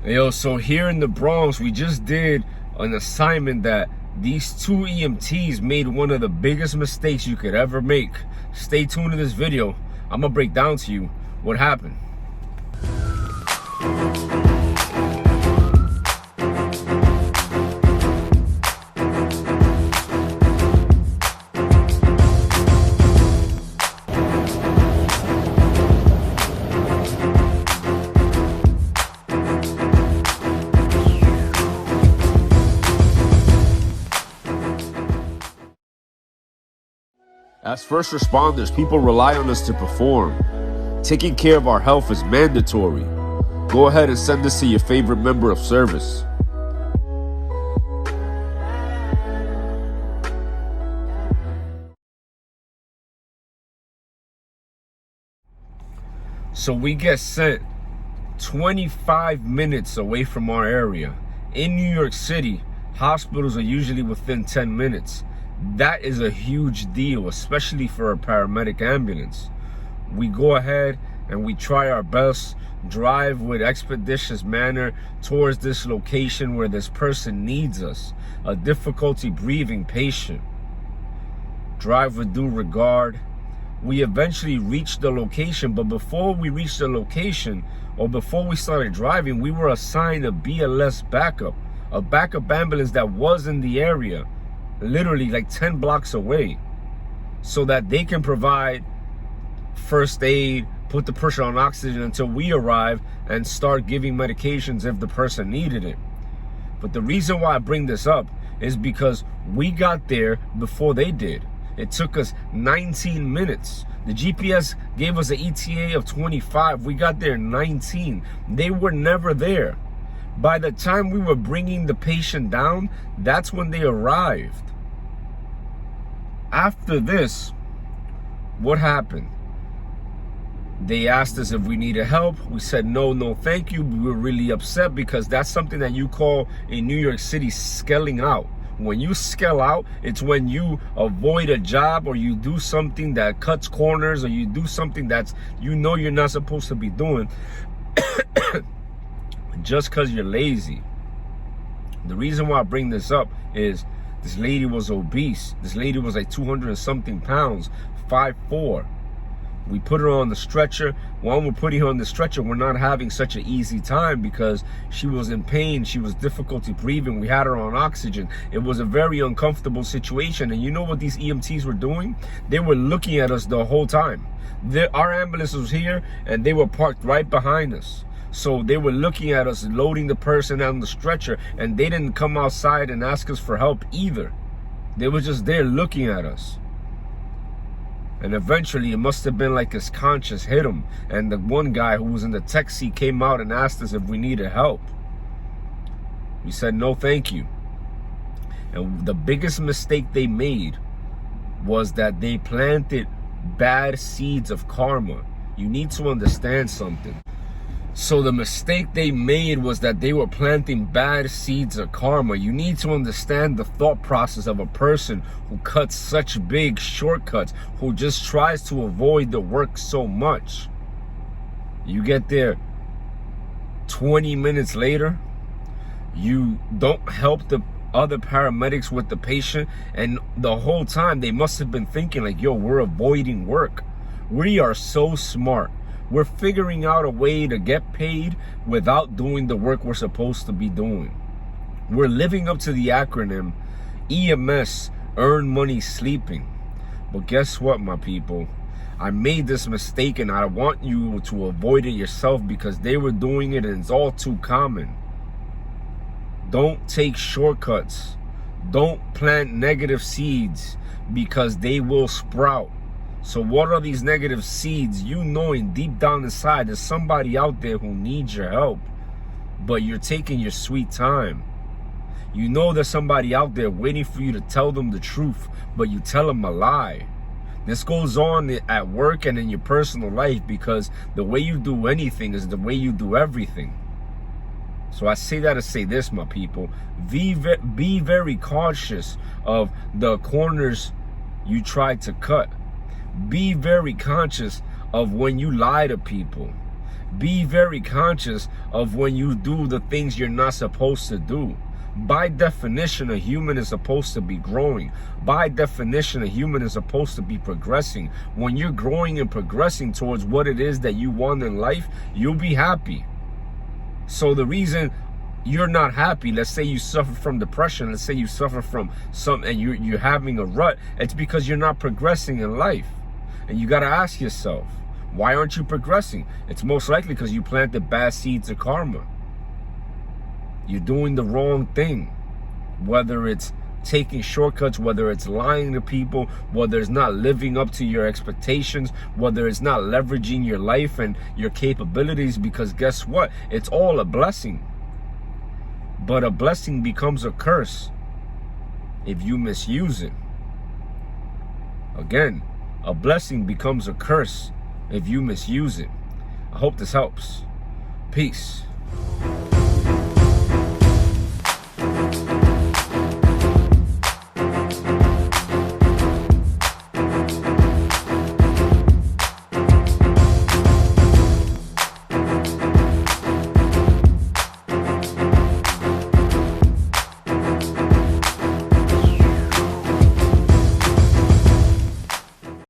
Yo, so here in the Bronx, we just did an assignment that these two EMTs made one of the biggest mistakes you could ever make. Stay tuned to this video. I'm gonna break down to you what happened. As first responders, people rely on us to perform. Taking care of our health is mandatory. Go ahead and send this to your favorite member of service. So we get sent 25 minutes away from our area. In New York City, hospitals are usually within 10 minutes. That is a huge deal, especially for a paramedic ambulance. We go ahead and we try our best, drive with expeditious manner towards this location where this person needs us, a difficulty breathing patient. Drive with due regard. We eventually reached the location, but before we reached the location, or before we started driving, we were assigned a BLS backup, a backup ambulance that was in the area, literally like 10 blocks away, so that they can provide first aid, put the person on oxygen until we arrive and start giving medications if the person needed it. But the reason why I bring this up is because we got there before they did. It took us 19 minutes. The GPS gave us an ETA of 25. We got there in 19. They were never there. By the time we were bringing the patient down, that's when they arrived. After this, what happened? They asked us if we needed help. We said no, thank you. We were really upset because that's something that you call in New York City skelling out. When you skell out, it's when you avoid a job or you do something that cuts corners or you do something that's, you know, you're not supposed to be doing just because you're lazy. The reason why I bring this up is this lady was obese. This lady was like 200 and something pounds, 5'4". We put her on the stretcher. While we're putting her on the stretcher, we're not having such an easy time because she was in pain. She was difficulty breathing. We had her on oxygen. It was a very uncomfortable situation. And you know what these EMTs were doing? They were looking at us the whole time. Our ambulance was here and they were parked right behind us. So they were looking at us loading the person on the stretcher, and they didn't come outside and ask us for help either. They were just there looking at us. And eventually it must have been like his conscience hit him, and the one guy who was in the tech seat came out and asked us if we needed help. We said no thank you. And the biggest mistake they made was that they planted bad seeds of karma. You need to understand something. So the mistake they made was that they were planting bad seeds of karma. You need to understand the thought process of a person who cuts such big shortcuts, who just tries to avoid the work so much. You get there 20 minutes later, you don't help the other paramedics with the patient, and the whole time they must have been thinking like, yo, we're avoiding work. We are so smart. We're figuring out a way to get paid without doing the work we're supposed to be doing. We're living up to the acronym EMS, earn money sleeping. But guess what, my people? I made this mistake and I want you to avoid it yourself because they were doing it and it's all too common. Don't take shortcuts. Don't plant negative seeds because they will sprout. So what are these negative seeds? You knowing deep down inside there's somebody out there who needs your help, but you're taking your sweet time. You know there's somebody out there waiting for you to tell them the truth, but you tell them a lie. This goes on at work and in your personal life because the way you do anything is the way you do everything. So I say that to say this, my people. Be very cautious of the corners you try to cut. Be very conscious of when you lie to people. Be very conscious of when you do the things you're not supposed to do. By definition, a human is supposed to be growing. By definition, a human is supposed to be progressing. When you're growing and progressing towards what it is that you want in life, you'll be happy. So the reason you're not happy, let's say you suffer from depression, let's say you suffer from something and you're having a rut, it's because you're not progressing in life. And you got to ask yourself, why aren't you progressing? It's most likely because you planted bad seeds of karma. You're doing the wrong thing, whether it's taking shortcuts, whether it's lying to people, whether it's not living up to your expectations, whether it's not leveraging your life and your capabilities, because guess what? It's all a blessing. But a blessing becomes a curse if you misuse it. Again, a blessing becomes a curse if you misuse it. I hope this helps. Peace.